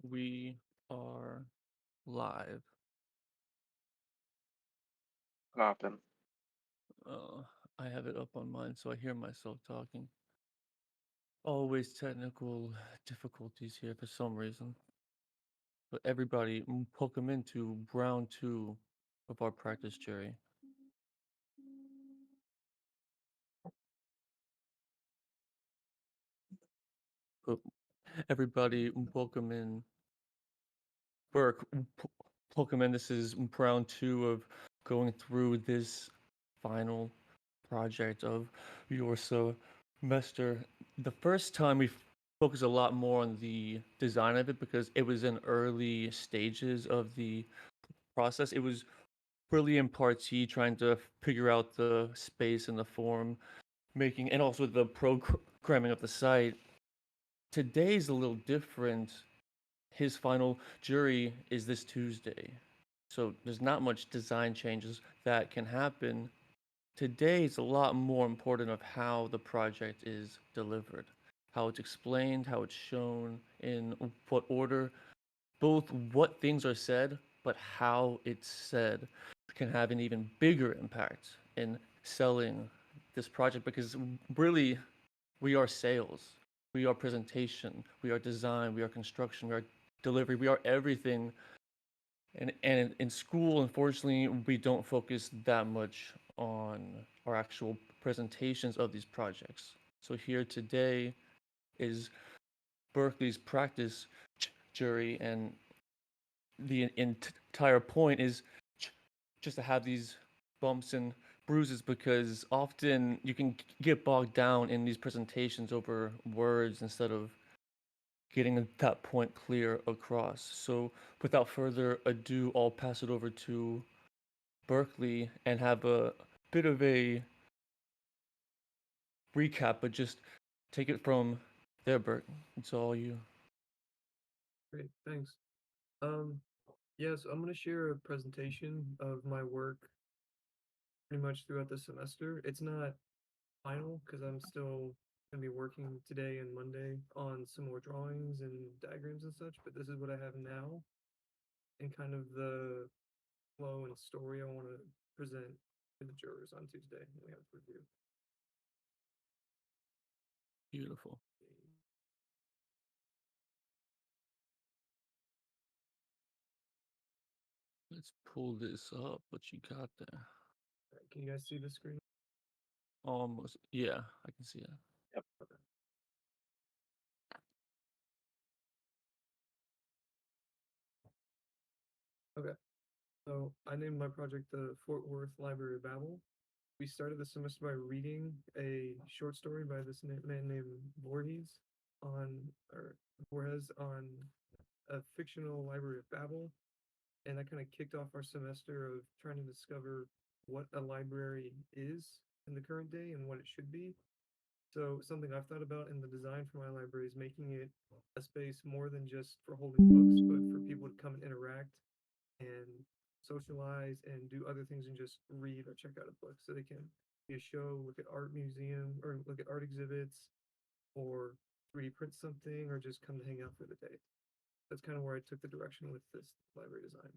We are live. Happen. Uh, I have it up on mine, so I hear myself talking. Always technical difficulties here for some reason. But everybody, welcome into round two of our practice jury. But everybody, welcome in. Burke, welcome in. This is round two of going through this final project of your semester. The first time we focused a lot more on the design of it because it was in early stages of the process. It was really in partie trying to figure out the space and the form making and also the programming of the site. Today's a little different. His final jury is this Tuesday. So there's not much design changes that can happen. Today is a lot more important of how the project is delivered, how it's explained, how it's shown, in what order, both what things are said, but how it's said can have an even bigger impact in selling this project because really we are sales, we are presentation, we are design, we are construction, we are delivery, we are everything. And in school, unfortunately, we don't focus that much on our actual presentations of these projects. So here today is Berkeley's practice jury, and the entire point is just to have these bumps and bruises because often you can get bogged down in these presentations over words instead of getting that point clear across. So without further ado, I'll pass it over to Berkeley and have a bit of a recap, but just take it from there, Bert. It's all you. Great, thanks. Yes, I'm going to share a presentation of my work pretty much throughout the semester. It's not final because I'm still going to be working today and Monday on some more drawings and diagrams and such, but this is what I have now and kind of the flow and story I want to present to the jurors on Tuesday when we have to review. Beautiful. Let's pull this up. What you got there? Right, can you guys see the screen? Almost. Yeah, I can see it. Yep. Okay. Okay. So I named my project the Fort Worth Library of Babel. We started the semester by reading a short story by this man named Voorhees on or Voorhees on a fictional library of Babel, and that kind of kicked off our semester of trying to discover what a library is in the current day and what it should be. So something I've thought about in the design for my library is making it a space more than just for holding books, but for people to come and interact and socialize and do other things and just read or check out a book. So they can be a show, look at art museum or look at art exhibits or 3D print something or just come to hang out for the day. That's kind of where I took the direction with this library design.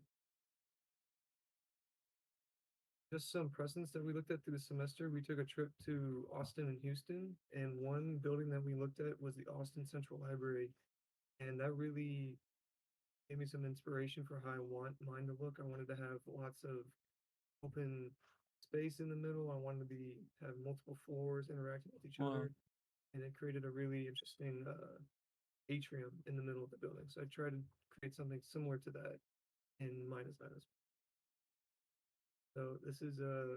Just some precedents that we looked at through the semester. We took a trip to Austin and Houston, and one building that we looked at was the Austin Central Library. And that really gave me some inspiration for how I want mine to look. I wanted to have lots of open space in the middle. I wanted to be have multiple floors interacting with each Wow. other, and it created a really interesting atrium in the middle of the building. So I tried to create something similar to that in my design as well. So this is a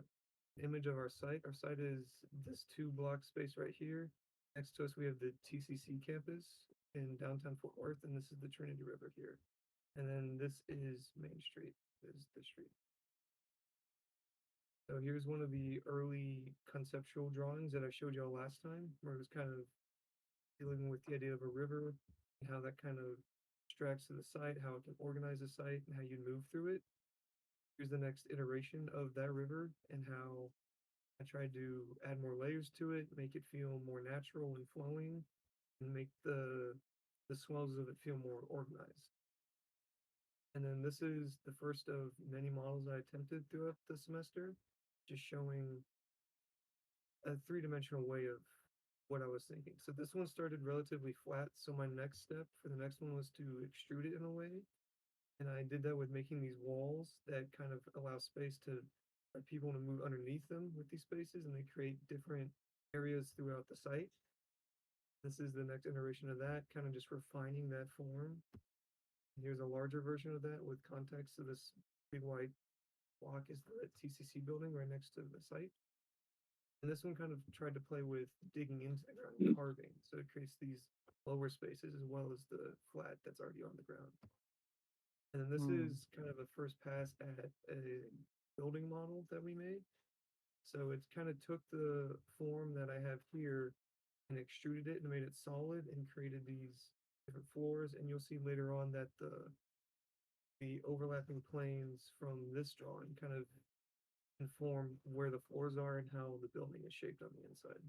image of our site. Our site is this 2 block space right here. Next to us, we have the TCC campus in downtown Fort Worth, and this is the Trinity River here. And then this is Main Street, is the street. So here's one of the early conceptual drawings that I showed y'all last time, where it was kind of dealing with the idea of a river and how that kind of abstracts to the site, how it can organize the site, and how you move through it. Here's the next iteration of that river and how I tried to add more layers to it, make it feel more natural and flowing, and make the swells of it feel more organized. And then this is the first of many models I attempted throughout the semester, just showing a three-dimensional way of what I was thinking. So this one started relatively flat, so my next step for the next one was to extrude it in a way. And I did that with making these walls that kind of allow space to people to move underneath them with these spaces, and they create different areas throughout the site. This is the next iteration of that, kind of just refining that form. Here's a larger version of that with context. So this big white block is the TCC building right next to the site. And this one kind of tried to play with digging into the ground and carving. So it creates these lower spaces as well as the flat that's already on the ground. And then this is kind of a first pass at a building model that we made. So it's kind of took the form that I have here and extruded it and made it solid and created these different floors. And you'll see later on that the overlapping planes from this drawing kind of inform where the floors are and how the building is shaped on the inside.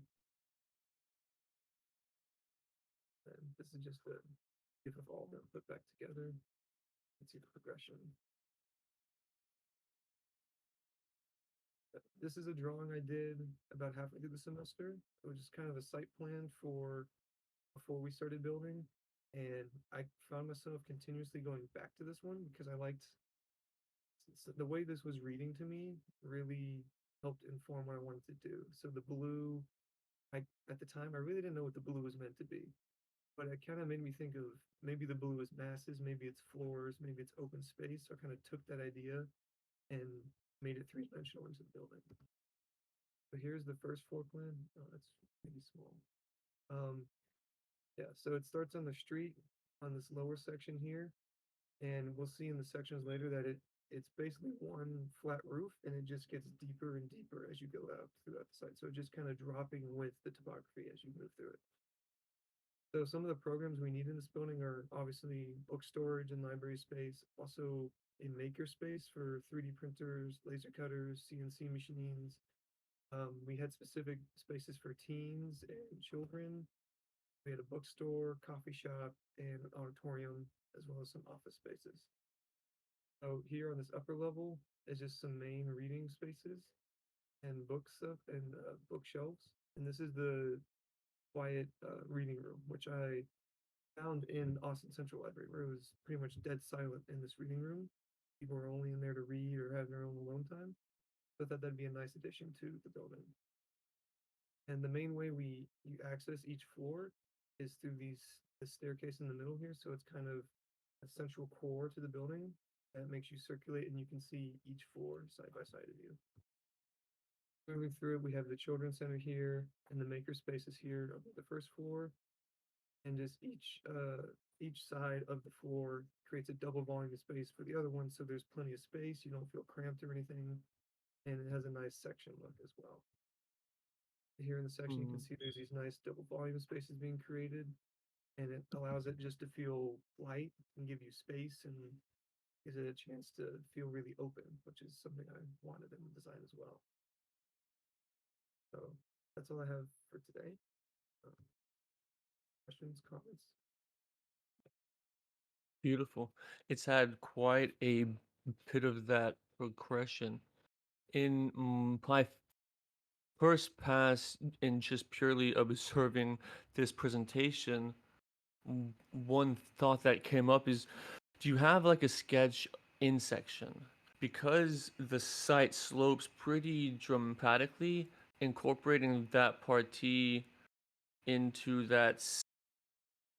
And this is just a if of all of them put back together. Let's see the progression. This is a drawing I did about halfway through the semester. It was just kind of a site plan for before we started building. And I found myself continuously going back to this one because I liked the way this was reading to me really helped inform what I wanted to do. So the blue, at the time I really didn't know what the blue was meant to be, but it kind of made me think of maybe the blue is masses, maybe it's floors, maybe it's open space. So I kind of took that idea and made it three-dimensional into the building. So here's the first floor plan. Oh, that's maybe small. Yeah, so it starts on the street on this lower section here, and we'll see in the sections later that it's basically one flat roof, and it just gets deeper and deeper as you go out throughout the site. So just kind of dropping with the topography as you move through it. So some of the programs we need in this building are obviously book storage and library space, also a maker space for 3D printers, laser cutters, CNC machines. We had specific spaces for teens and children. We had a bookstore, coffee shop, and an auditorium, as well as some office spaces. So here on this upper level is just some main reading spaces and books up and bookshelves. And this is the quiet reading room, which I found in Austin Central Library, where it was pretty much dead silent in this reading room. People were only in there to read or have their own alone time. So I thought that'd be a nice addition to the building. And the main way you access each floor is through the staircase in the middle here. So it's kind of a central core to the building that makes you circulate, and you can see each floor side by side of you. Moving through it, we have the children's center here and the maker spaces here on the first floor. And just each side of the floor creates a double volume of space for the other one, so there's plenty of space. You don't feel cramped or anything, and it has a nice section look as well. Here in the section, you can see there's these nice double volume spaces being created, and it allows it just to feel light and give you space and gives it a chance to feel really open, which is something I wanted in the design as well. So that's all I have for today. Questions, comments? Beautiful. It's had quite a bit of that progression. In my first pass, in just purely observing this presentation, one thought that came up is, do you have like a sketch in section? Because the site slopes pretty dramatically, incorporating that partee into that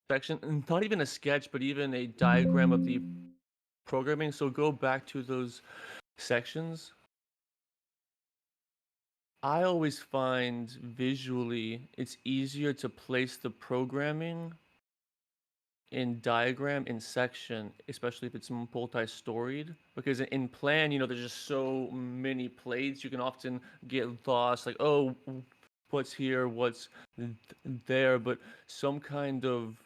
section, and not even a sketch, but even a diagram of the programming. So go back to those sections. I always find visually it's easier to place the programming in diagram in section, especially if it's multi-storied, because in plan, there's just so many plates, you can often get lost, like, oh, what's here, what's there, but some kind of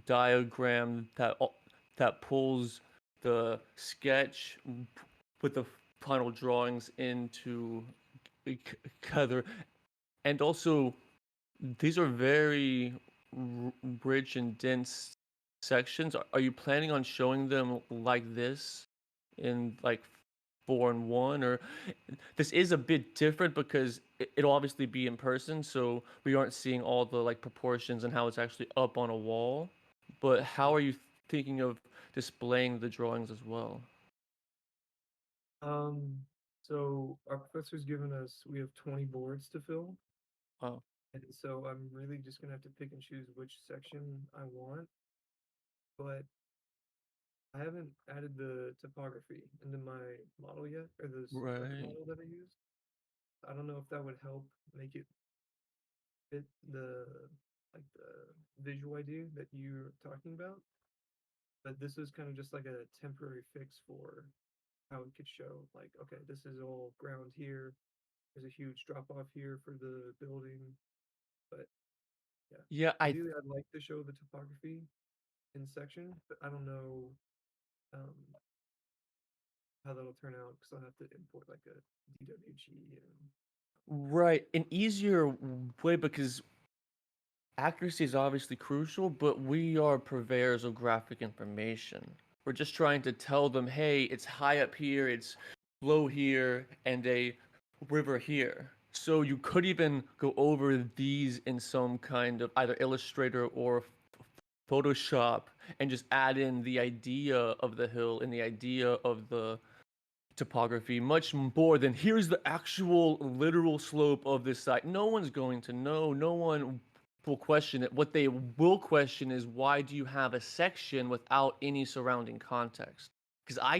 diagram that pulls the sketch with the final drawings into together. And also, these are very rich and dense sections, are you planning on showing them like this in like 4-1, or this is a bit different because it'll obviously be in person, so we aren't seeing all the like proportions and how it's actually up on a wall. But how are you thinking of displaying the drawings as well? Um, so our professor's given us, we have 20 boards to fill. Oh, And so I'm really just gonna have to pick and choose which section I want. But I haven't added the topography into my model yet, or the structure right. model that I used. I don't know if that would help make it fit the visual idea that you're talking about. But this is kind of just like a temporary fix for how it could show, like, okay, this is all ground here. There's a huge drop off here for the building. But yeah, Yeah, ideally I'd like to show the topography in section, but I don't know um, how that'll turn out because I'll have to import like a DWG and right, an easier way, because accuracy is obviously crucial, but we are purveyors of graphic information. We're just trying to tell them, hey, it's high up here, it's low here, and a river here. So you could even go over these in some kind of either Illustrator or Photoshop and just add in the idea of the hill and the idea of the topography much more than here's the actual literal slope of this site. No one's going to know. No one will question it. What they will question is, why do you have a section without any surrounding context? Because I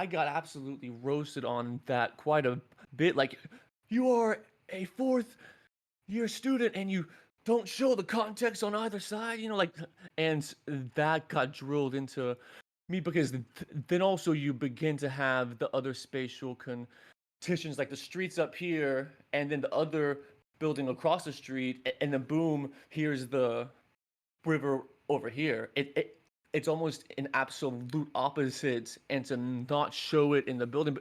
got absolutely roasted on that quite a bit. Like, you are a fourth year student and you don't show the context on either side, like, and that got drilled into me because then also you begin to have the other spatial conditions, like the streets up here and then the other building across the street, and then boom, here's the river over here. It's almost an absolute opposite, and to not show it in the building,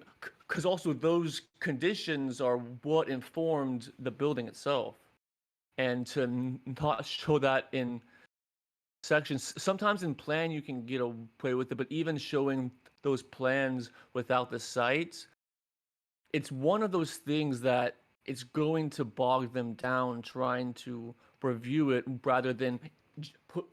because also those conditions are what informed the building itself, and to not show that in sections. Sometimes in plan you can get away with it, but even showing those plans without the site, it's one of those things that it's going to bog them down trying to review it put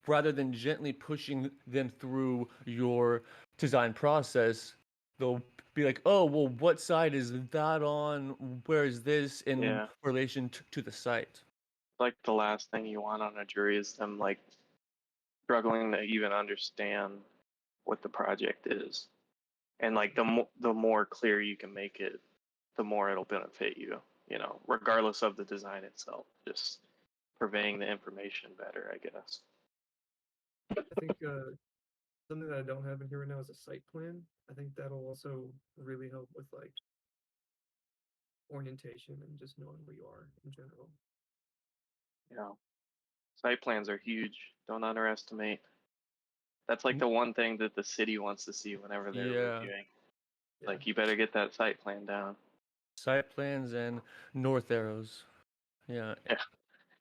rather than gently pushing them through your design process. They'll be like, oh, well, what side is that on? Where is this in Yeah, relation to the site? like the last thing you want on a jury is them like struggling to even understand what the project is. And like the more clear you can make it, the more it'll benefit you, regardless of the design itself, just purveying the information better, I guess. I think something that I don't have in here right now is a site plan. I think that'll also really help with like orientation and just knowing where you are in general. Yeah. Site plans are huge. Don't underestimate. That's like Mm, the one thing that the city wants to see whenever they're yeah, reviewing. Yeah, Like you better get that site plan down. site plans and north arrows. Yeah, Yeah.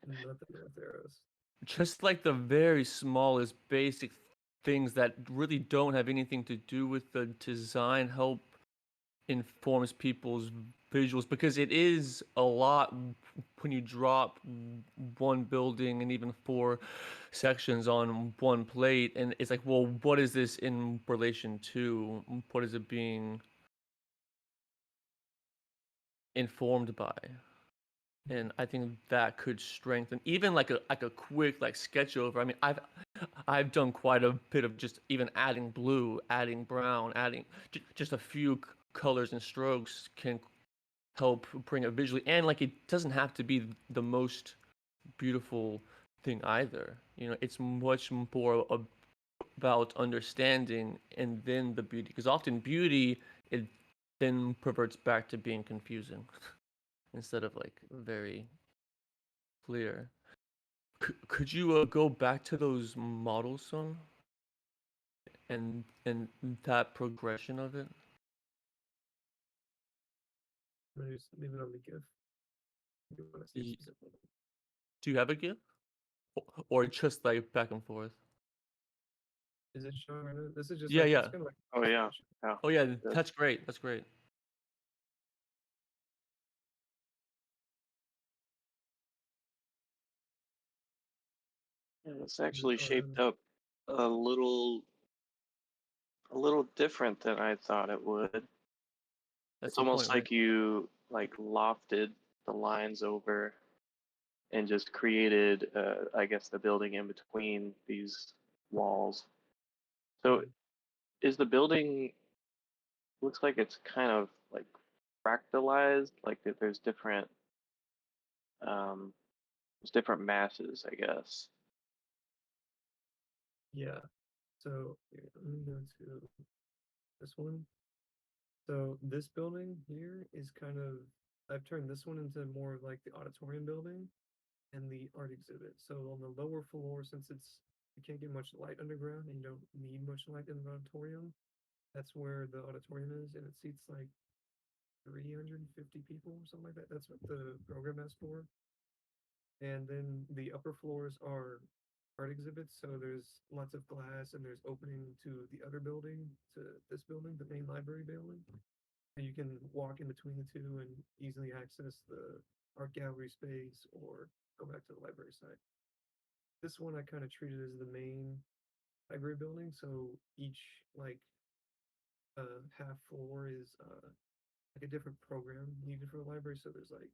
not the north arrows. just like the very smallest basic things that really don't have anything to do with the design help informs people's visuals, because it is a lot when you drop one building and even four sections on one plate, and it's like, well, what is this in relation to? What is it being informed by? And I think that could strengthen even like a quick like sketch over. I mean, I've done quite a bit of just even adding blue, adding brown, adding just a few colors and strokes can help bring it visually. And like, it doesn't have to be the most beautiful thing either. It's much more about understanding and then the beauty, because often beauty, it then perverts back to being confusing instead of like very clear. Could you go back to those models some, and that progression of it? I'm gonna just leave it on the GIF. You want to see it Y- specifically. Do you have a GIF? or just like back and forth? Is it showing right now? This is just Yeah, like yeah. it's kind of like Oh yeah. presentation. Yeah. Oh yeah, Good. that's great. That's great. Yeah, it's actually shaped up a little different than I thought it would. That's It's the almost point, right? like you like lofted the lines over and just created, I guess, the building in between these walls. So is the building looks like it's kind of like fractalized, like that um, there's different masses, I guess. Yeah. So here, let me go to this one. So this building here is kind of I've turned this one into more of like the auditorium building and the art exhibit. So on the lower floor, since you can't get much light underground and you don't need much light in the auditorium, that's where the auditorium is, and it seats like 350 people or something like that. That's what the program asked for. And then the upper floors are art exhibits. So there's lots of glass and there's opening to the other building, to this building, the main library building. And you can walk in between the two and easily access the art gallery space or go back to the library side. This one I kind of treated as the main library building. So each like half floor is like a different program needed for the library. So there's like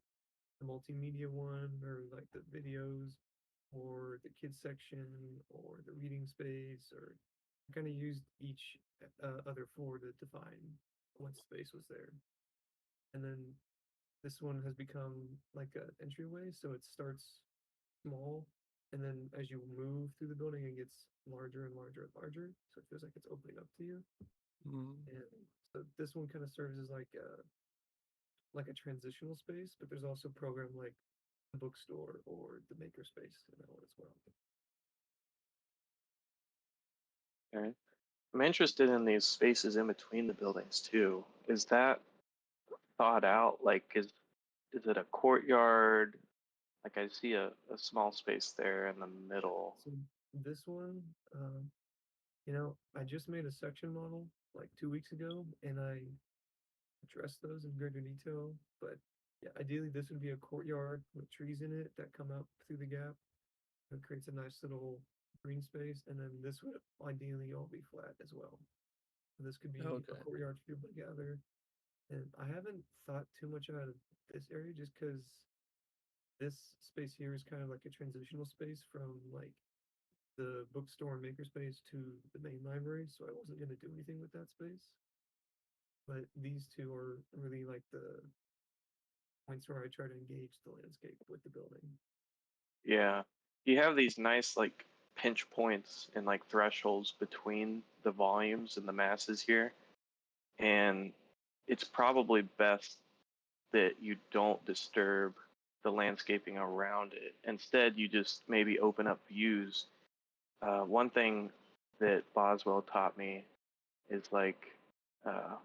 the multimedia one or like the videos or the kids section or the reading space or I kind of used each other floor to define what space was there. And then this one has become like an entryway, so it starts small and then as you move through the building it gets larger and larger and larger. So it feels like it's opening up to you. Mm. And so this one kind of serves as like a transitional space, but there's also a program like the bookstore or the makerspace in that one as well. Okay. I'm interested in these spaces in between the buildings too. Is that thought out? Like, is it a courtyard? Like, I see a small space there in the middle. So this one, I just made a section model like 2 weeks ago, and I addressed those in greater detail. But yeah, ideally this would be a courtyard with trees in it that come up through the gap. It creates a nice little green space, and then this would ideally all be flat as well. So this could be a Okay. courtyard for people to gather. And I haven't thought too much out of this area just because this space here is kind of like a transitional space from like the bookstore and makerspace to the main library, so I wasn't going to do anything with that space. But these two are really like the points where I try to engage the landscape with the building. Yeah. You have these nice like pinch points and like thresholds between the volumes and the masses here. And it's probably best that you don't disturb the landscaping around it. Instead, you just maybe open up views. One thing that Boswell taught me is like, are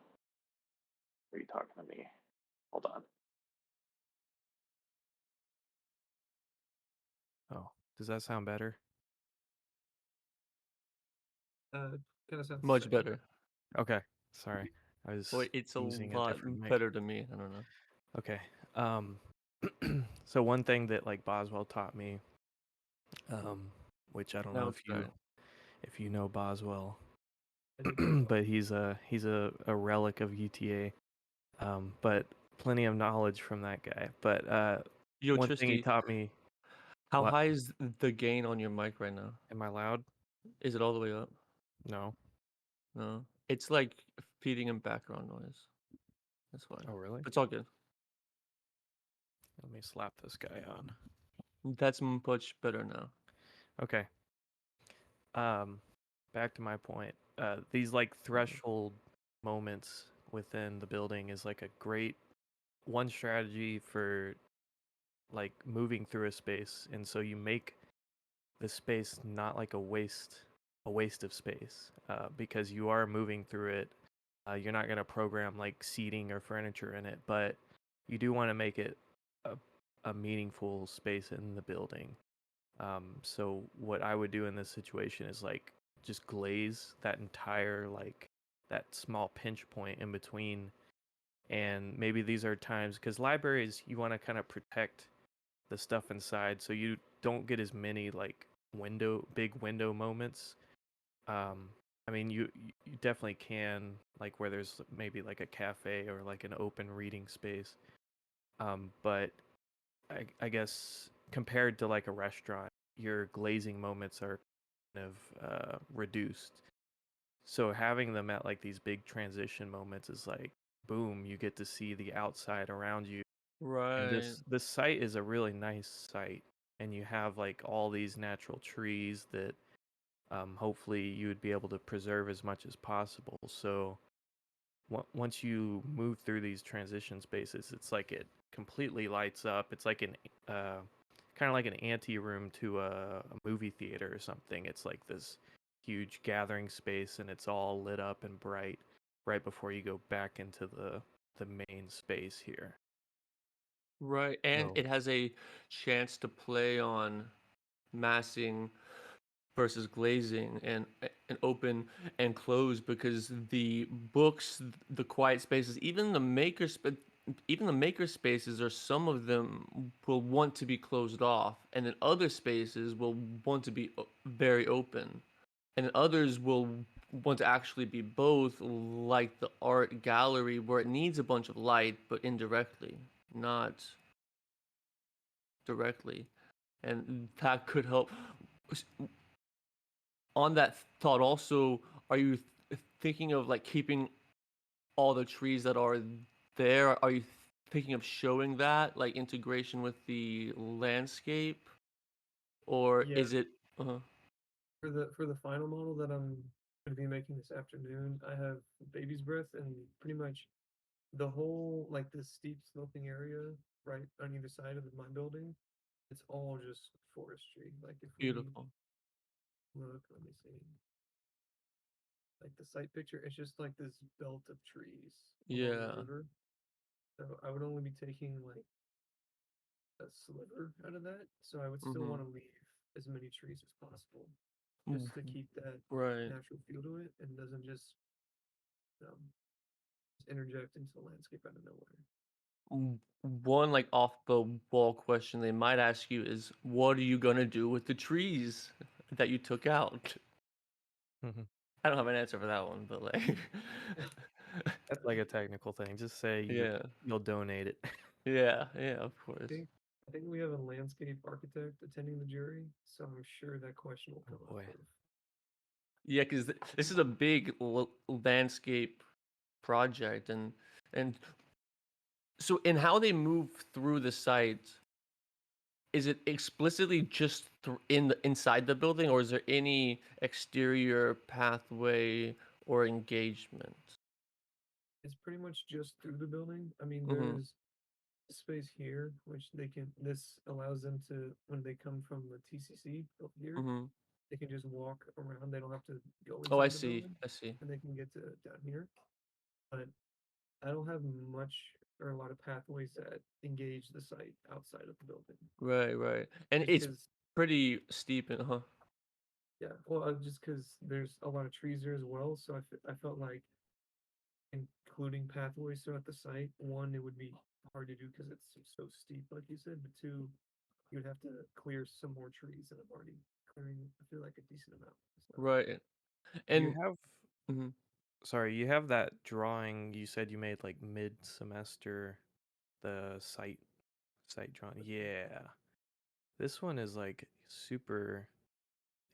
you talking to me? Hold on. Oh, does that sound better? Kind of sounds the Much same. better. Okay, sorry. I was Boy, it's a using a lot different mic. better to me. I don't know. Okay. So one thing that like Boswell taught me, which I don't Now know it's great. if you know Boswell, I do know but he's a relic of UTA. But plenty of knowledge from that guy. But Yo, one thing he Tristy, taught me. how What? high is the gain on your mic right now? Am I loud? Is it all the way up? No. No. It's like feeding in background noise. That's why. Oh, really? It's all good. Let me slap this guy on. That's much better now. Okay. Back to my point. These like threshold moments within the building is like a great one strategy for like moving through a space, and so you make the space not like a waste of space because you are moving through it. You're not going to program like seating or furniture in it, but you do want to make it a meaningful space in the building. So what I would do in this situation is like just glaze that entire like that small pinch point in between. And maybe these are times because libraries you want to kind of protect the stuff inside so you don't get as many like big window moments. I mean you definitely can like where there's maybe like a cafe or like an open reading space. But I guess compared to like a restaurant, your glazing moments are kind of reduced. So having them at like these big transition moments is like, boom, you get to see the outside around you. And Right. this site is a really nice site, and you have like all these natural trees that hopefully you would be able to preserve as much as possible. So once you move through these transition spaces, it's like it completely lights up. It's like an kind of like an ante room to a movie theater or something. It's like this huge gathering space, and it's all lit up and bright right before you go back into the main space here. Right. And So it has a chance to play on massing versus glazing and open and close because the books, the quiet spaces, even the maker spaces are some of them will want to be closed off, and then other spaces will want to be very open, and then others will want to actually be both, like the art gallery where it needs a bunch of light but indirectly, not directly, and that could help. On that thought also, are you thinking of like keeping all the trees that are there? Are you thinking of showing that like integration with the landscape, or Yeah, is it uh for the final model that I'm going to be making this afternoon, I have baby's breath and pretty much the whole like this steep sloping area right on either side of my building. It's all just forestry. Like if we beautiful? look, let me see, like the site picture, it's just like this belt of trees along the Yeah. river. So I would only be taking like a sliver out of that. So I would still Mm-hmm. want to leave as many trees as possible, Mm, just to keep that right. natural feel to it and doesn't um, just interject into the landscape out of nowhere. One like off the wall question they might ask you is, what are you gonna do with the trees that you took out? I don't have an answer for that one, but like, that's like a technical thing. Just say yeah, you'll donate it. yeah, of I course. think I think we have a landscape architect attending the jury, so I'm sure that question will Oh come up boy. of Yeah, because this is a big landscape project, and so in how they move through the site, is it explicitly just in the inside the building, or is there any exterior pathway or engagement? it's pretty much just through the building. I mean, Mm-hmm. there's space here, which this allows them to, when they come from the TCC up here, Mm-hmm. they can just walk around. They don't have to go Oh, I inside the see. building I see. and they can get to down here. But I don't have much or a lot of pathways that engage the site outside of the building. Right, right. And Just it's because, pretty steep and yeah, well, just because there's a lot of trees there as well. So I felt like including pathways throughout the site, one, it would be hard to do because it's so steep, like you said, but two, you'd have to clear some more trees and I'm already clearing, I feel like a decent amount. So right. You And have mhm. sorry, you have that drawing you said you made like mid-semester, the site drawing. Yeah. This one is like super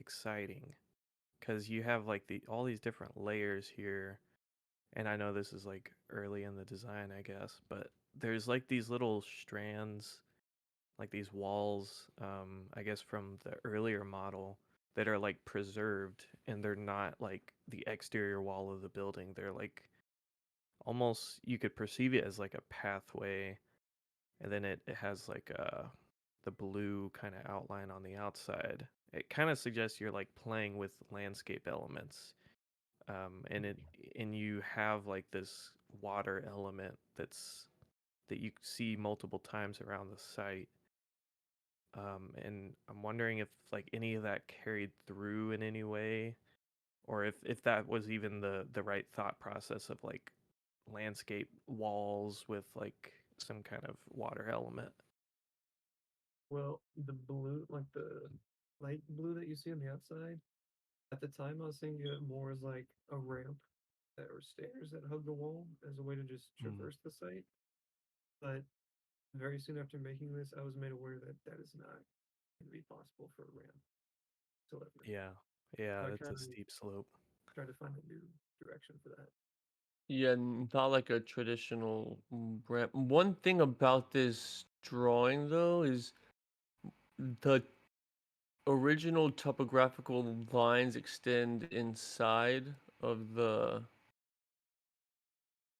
exciting because you have like all these different layers here. And I know this is like early in the design, I guess, but there's like these little strands, like these walls, I guess from the earlier model that are like preserved and they're not like the exterior wall of the building. They're like almost you could perceive it as like a pathway, and then it has like the blue kind of outline on the outside. It kind of suggests you're like playing with landscape elements, and you have like this water element that you see multiple times around the site. and I'm wondering if like any of that carried through in any way, or if that was even the right thought process of like landscape walls with like some kind of water element. Well, the blue, like the light blue that you see on the outside, at the time I was thinking of it more as like a ramp that or stairs that hug the wall as a way to just traverse the site. But very soon after making this, I was made aware that that is not going to be possible for a ramp to live in. Yeah, yeah, So I that's kind a of steep slope. tried to find a new direction for that. Yeah, not like a traditional ramp. One thing about this drawing though is the original topographical lines extend inside of the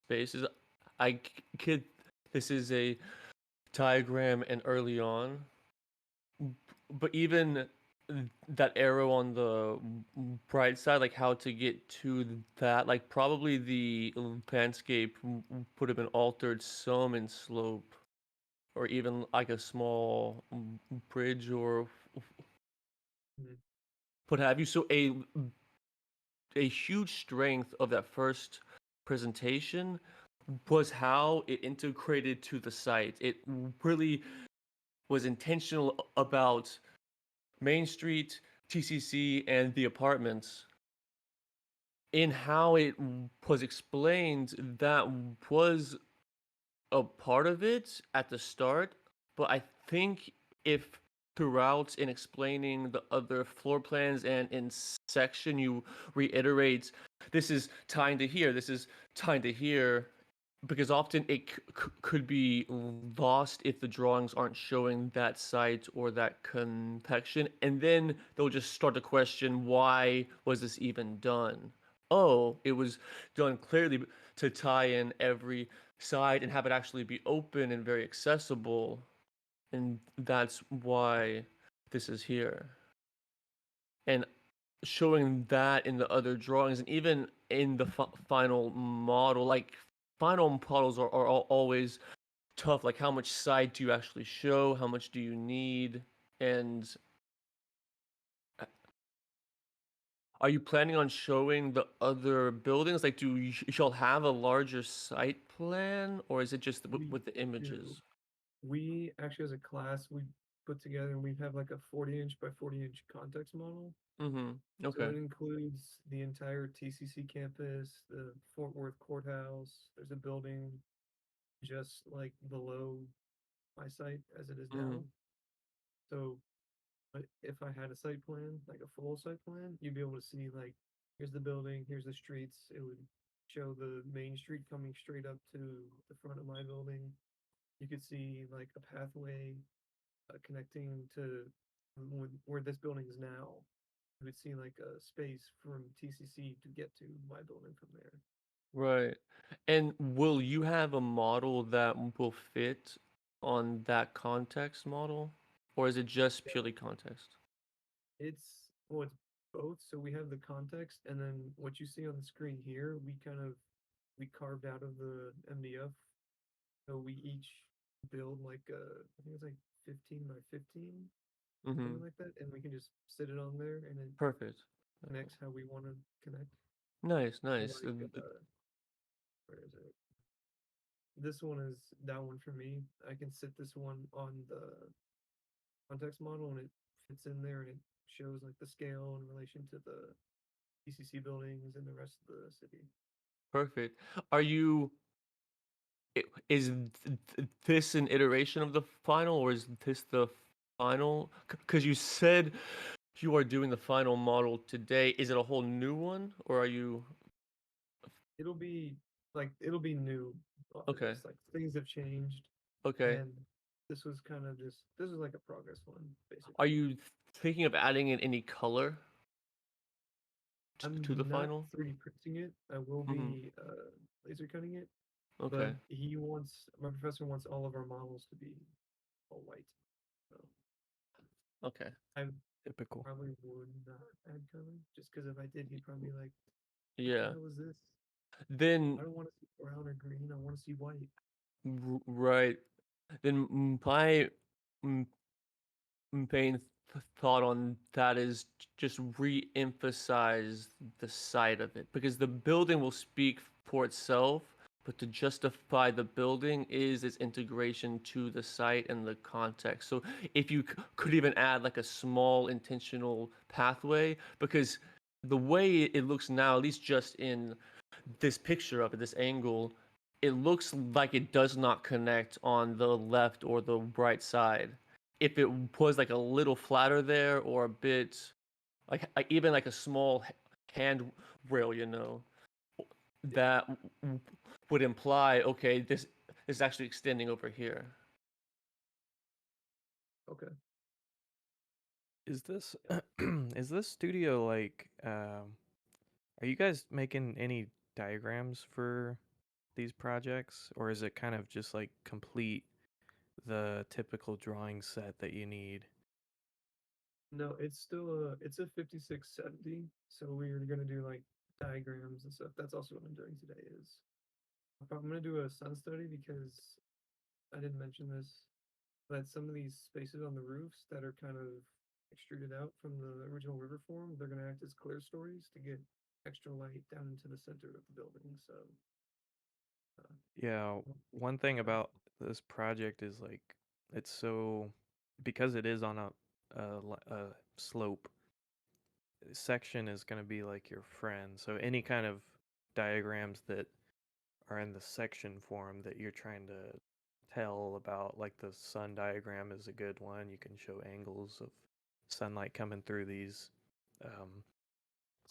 spaces. Kid, this is a diagram and early on, but even that arrow on the bright side, like how to get to that, like probably the landscape would have been altered some in slope, or even like a small bridge or Mhm. what have you. So a huge strength of that first presentation was how it integrated to the site. It really was intentional about Main Street, TCC, and the apartments. In how it was explained, that was a part of it at the start, but I think if throughout in explaining the other floor plans and in section you reiterate this is tying to here, this is tying to here, because often it could be lost if the drawings aren't showing that site or that connection, and then they'll just start to question why was this even done. Oh, it was done clearly to tie in every side and have it actually be open and very accessible, and that's why this is here. And showing that in the other drawings and even in the final model, like final models are always tough, like how much side do you actually show, how much do you need, and are you planning on showing the other buildings? Like, do you shall have a larger site plan, or is it just We with the do. images? We actually, as a class, we put together and we have like a 40-inch by 40-inch context model. Mm-hmm. So Okay. it includes the entire TCC campus, the Fort Worth courthouse. There's a building just like below my site as it is Mm-hmm. now. So if I had a site plan, like a full site plan, you'd be able to see like here's the building, here's the streets. It would show the main street coming straight up to the front of my building. You could see like a pathway connecting to where this building is now. You would see like a space from TCC to get to my building from there. Right. And will you have a model that will fit on that context model? Or is it just Yeah, purely context? it's both. So we have the context, and then what you see on the screen here, we carved out of the MDF. So we each build like I think it's like 15 by 15, Mm-hmm. something like that, and we can just sit it on there, and it Perfect. connects how we want to connect. Nice, So nice. like, where is it? This one is that one for me. I can sit this one on the context model, and it fits in there, and it shows like the scale in relation to the ECC buildings and the rest of the city. Perfect. Are you is this an iteration of the final, or is this the final? Because you said you are doing the final model today. Is it a whole new one, or are you It'll be it'll be new off of okay? this. Like things have changed, Okay. and this was like a progress one Are basically. you thinking of adding in any color I'm to the not final? 3D printing it. I will Mm-hmm. be laser cutting it, but Okay. my professor wants all of our models to be all white. So Okay. I Typical. probably would not add color just because if I did, he'd probably be like, "What the Yeah. hell is this? Then I don't want to see brown or green. I want to see white." right. Then my main thought on that is just re-emphasize the site of it, because the building will speak for itself, but to justify the building is its integration to the site and the context. So if you could even add like a small intentional pathway, because the way it looks now, at least just in this picture of it, this angle, it looks like it does not connect on the left or the right side. If it was like a little flatter there, or a bit like even like a small handrail, that would imply, okay, this is actually extending over here. Okay. Is this is this studio like are you guys making any diagrams for these projects, or is it kind of just like complete the typical drawing set that you need? No, it's still it's a 5670, so we're gonna do like diagrams and stuff. That's also what I'm doing today is I'm gonna do a sun study because I didn't mention this, but some of these spaces on the roofs that are kind of extruded out from the original river form, they're gonna act as clear stories to get extra light down into the center of the building. So Yeah, one thing about this project is like it's so, because it is on a slope, section is going to be like your friend. So any kind of diagrams that are in the section form that you're trying to tell about, like the sun diagram is a good one. You can show angles of sunlight coming through these um,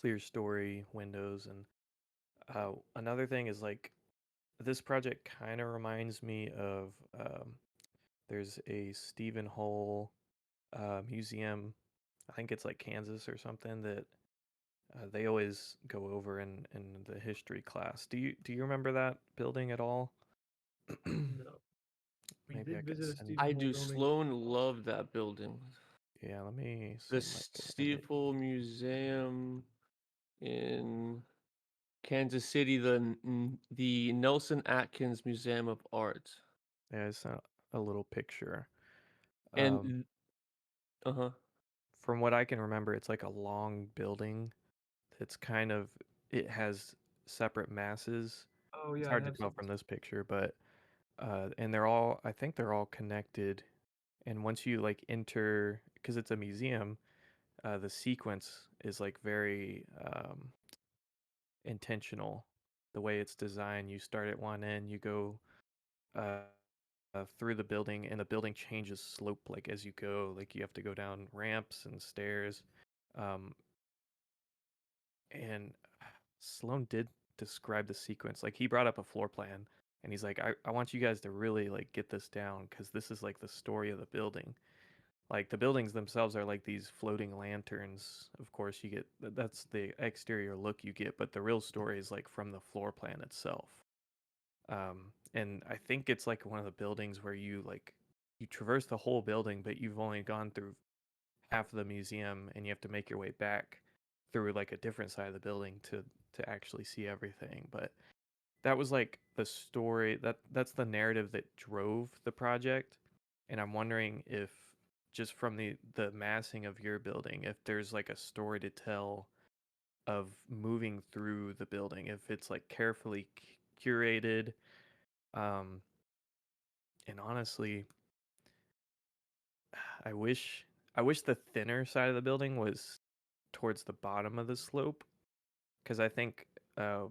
clear story windows. And another thing is like this project kind of reminds me of there's a Stephen Hole museum. I think it's like Kansas or something that they always go over in the history class. Do you remember that building at all? no, we Maybe I did could visit a send. Stephen I Hole do. building. Sloan loved that building. Yeah, let me The send like Stovall Museum in Kansas City, the Nelson Atkins Museum of Art. Yeah, it's a little picture. And uh-huh. From what I can remember, it's like a long building that's kind of, it has separate masses. Oh It's yeah, I hard to have tell some. from this picture, but and they're all, I think they're all connected. And once you like enter, because it's a museum, the sequence is like very intentional. The way it's designed, you start at one end, you go uh, through the building, and the building changes slope like as you go. Like you have to go down ramps and stairs. Um, and Sloan did describe the sequence. Like he brought up a floor plan, and he's like, I want you guys to really like get this down because this is like the story of the building. Like the buildings themselves are like these floating lanterns. Of course, you get that's the exterior look you get, but the real story is like from the floor plan itself. And I think it's like one of the buildings where you traverse the whole building, but you've only gone through half of the museum, and you have to make your way back through like a different side of the building to actually see everything. But that was like the story that's the narrative that drove the project, and I'm wondering if just from the massing of your building, if there's like a story to tell of moving through the building, if it's like carefully curated. um and honestly, i wish I wish the thinner side of the building was towards the bottom of the slope, because I think uh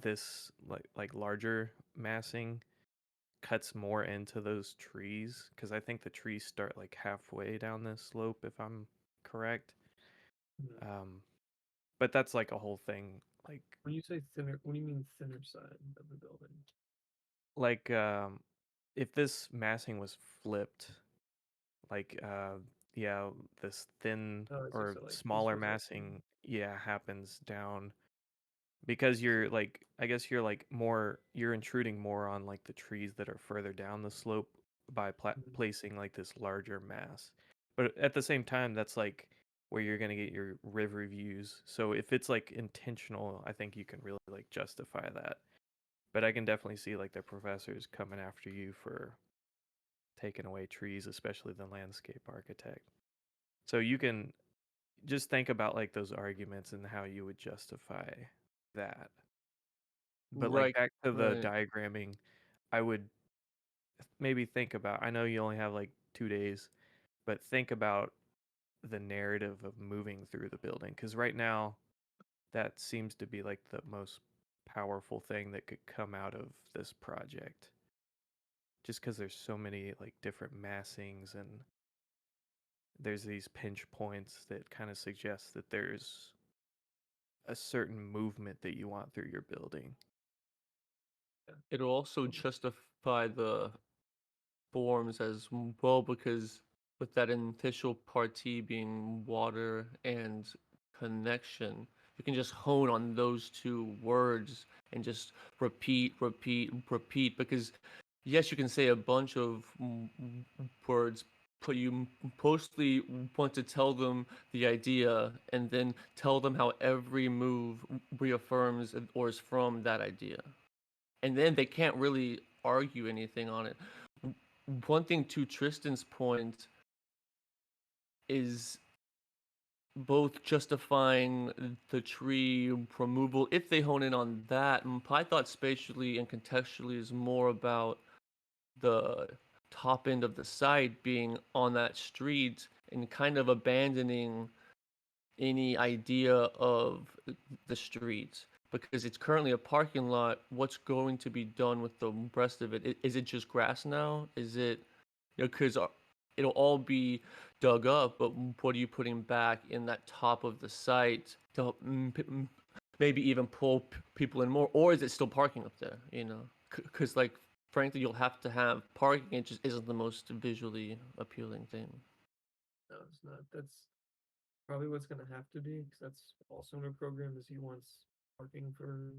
this like larger massing cuts more into those trees, because I think the trees start like halfway down this slope, if I'm correct. Mhm. But that's like a whole thing. Like When you say thinner, what do you mean thinner side of the building? like if this massing was flipped, like yeah, this thin Oh, I see. or So like this smaller was like massing, yeah, happens down, because you're like, I guess you're like more, you're intruding more on like the trees that are further down the slope by Mhm. placing like this larger mass. But at the same time, that's like where you're going to get your river views. So if it's like intentional, I think you can really like justify that. But I can definitely see like the professors coming after you for taken away trees, especially the landscape architect. So you can just think about like those arguments and how you would justify that. But like Right, back to the right. diagramming, I would maybe think about, I know you only have like 2 days, but think about the narrative of moving through the building. Because right now, that seems to be like the most powerful thing that could come out of this project. Just because there's so many like different massings and there's these pinch points that kind of suggest that there's a certain movement that you want through your building. It'll also justify the forms as well because with that initial party being water and connection, you can just hone on those two words and just repeat, repeat, repeat. Because yes, you can say a bunch of words, but you mostly want to tell them the idea and then tell them how every move reaffirms or is from that idea. And then they can't really argue anything on it. One thing to Tristan's point is both justifying the tree removal if they hone in on that. And I thought spatially and contextually is more about the top end of the site being on that street and kind of abandoning any idea of the street because it's currently a parking lot. What's going to be done with the rest of it? Is it just grass now? Is it, because it'll all be dug up, but what are you putting back in that top of the site to help, maybe even pull people in more? Or is it still parking up there? Because like frankly, you'll have to have parking. It just isn't the most visually appealing thing. No, it's not. That's probably what's gonna have to be, because that's also in our program is he wants parking for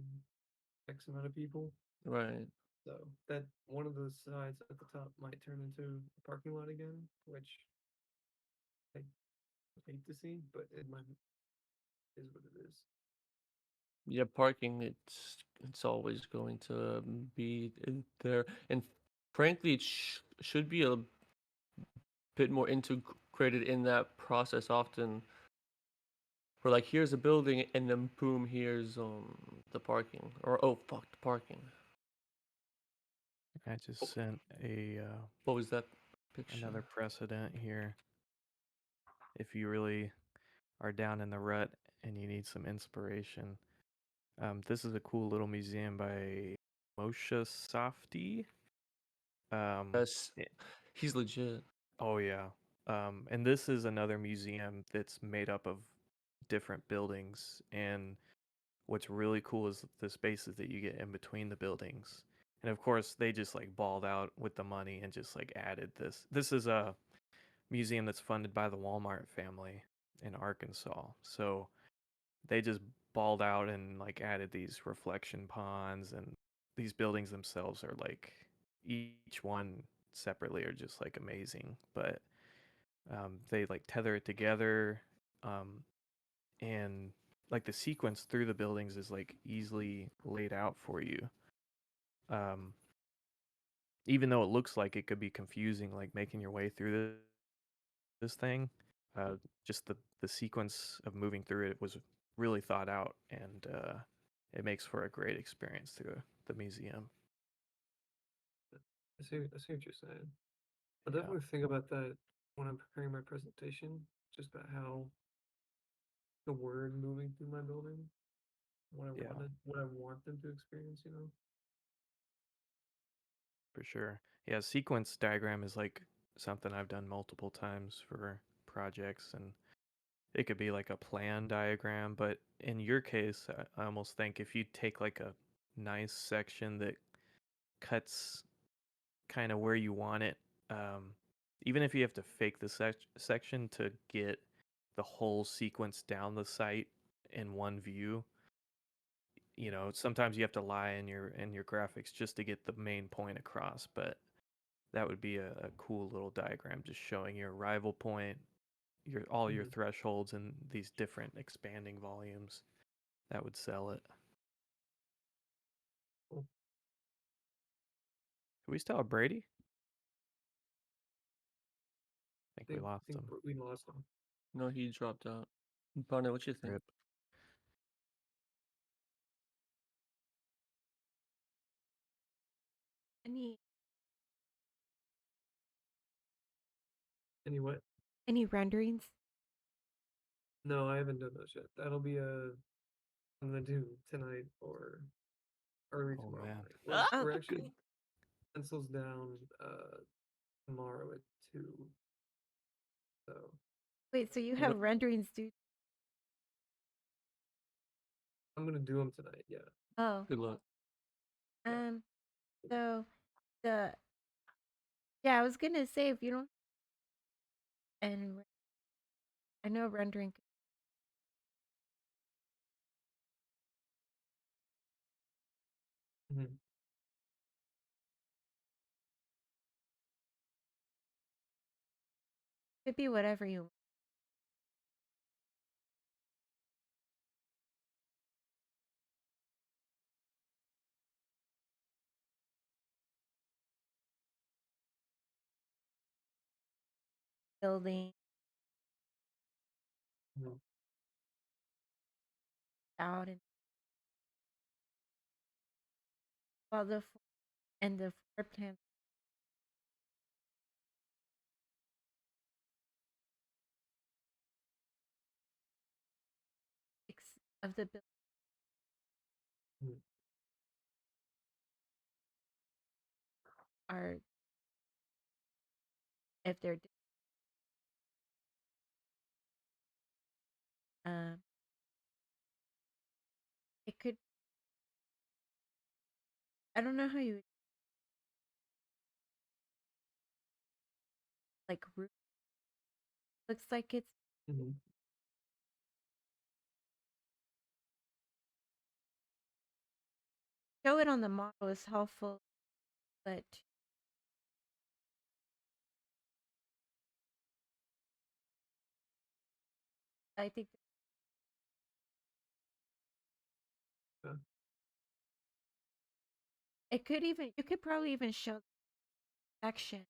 X amount of people. Right. So that one of the sides at the top might turn into a parking lot again, which I hate to see, but it might is what it is. Yeah, parking, it's always going to be there, and frankly, it should be a bit more integrated in that process often. For like, here's a building, and then boom, here's the parking, or oh fuck, the parking. I just sent a What was that picture? another precedent here. If you really are down in the rut and you need some inspiration, this is a cool little museum by Moshe Safdie. Yes, it- he's legit. oh yeah. And this is another museum that's made up of different buildings, and what's really cool is the spaces that you get in between the buildings. And of course, they just like balled out with the money and just like added this. This is a museum that's funded by the Walmart family in Arkansas. So they just balled out and like added these reflection ponds, and these buildings themselves are like each one separately are just like amazing. But they like tether it together, um, and like the sequence through the buildings is like easily laid out for you. Um, Even though it looks like it could be confusing, like making your way through this thing, just the sequence of moving through it was really thought out, and it makes for a great experience through the museum. I see what you're saying. I'll Yeah. definitely think about that when I'm preparing my presentation, just about how the word moving through my building, Yeah, what I want them to experience, you know? for sure. Yeah, sequence diagram is like something I've done multiple times for projects, and it could be like a plan diagram, but in your case, I almost think if you take like a nice section that cuts kind of where you want it, um, even if you have to fake the section to get the whole sequence down the site in one view, sometimes you have to lie in your graphics just to get the main point across, but that would be a cool little diagram just showing your arrival point, your Mhm. thresholds and these different expanding volumes. That would sell it. Cool. Do we still have Brady? think we lost him. We lost him. No, he dropped out. Bonnet, what you think? Rip. Any Any what? any renderings? No, I haven't done those yet. That'll be I'm gonna do tonight or early Oh, tomorrow man. night. We're, Oh, we're actually pencils down tomorrow at 2. So Wait, so you What- have renderings due? I'm gonna do them tonight. Yeah. Oh, Good luck. Yeah. so the yeah, I was gonna say if you don't and I know rendering Mhm. could be whatever you want. Building Mhm. out and while and the floor plan of the building Mhm. are if they're um it could I don't know how you like roof looks like it's Mhm. show it on the model is helpful, but I think Yeah. it could even you could probably even show section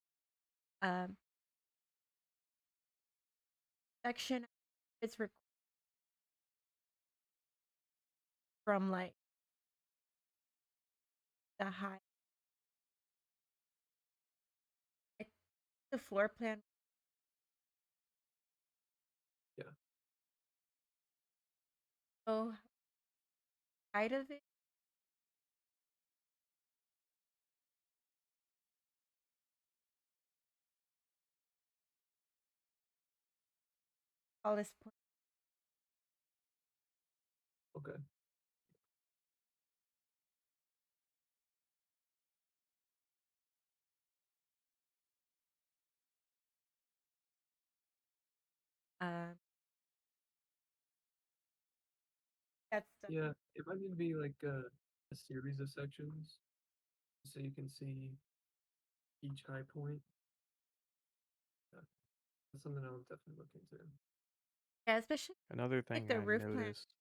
um section it's from like the high like, the floor plan Yeah. oh height of it all this point Okay. um that's the Yeah. It might need to be like a series of sections, so you can see each high point. Yeah. That's something I'll definitely look into. yeah especially Another thing the I roof plan noticed.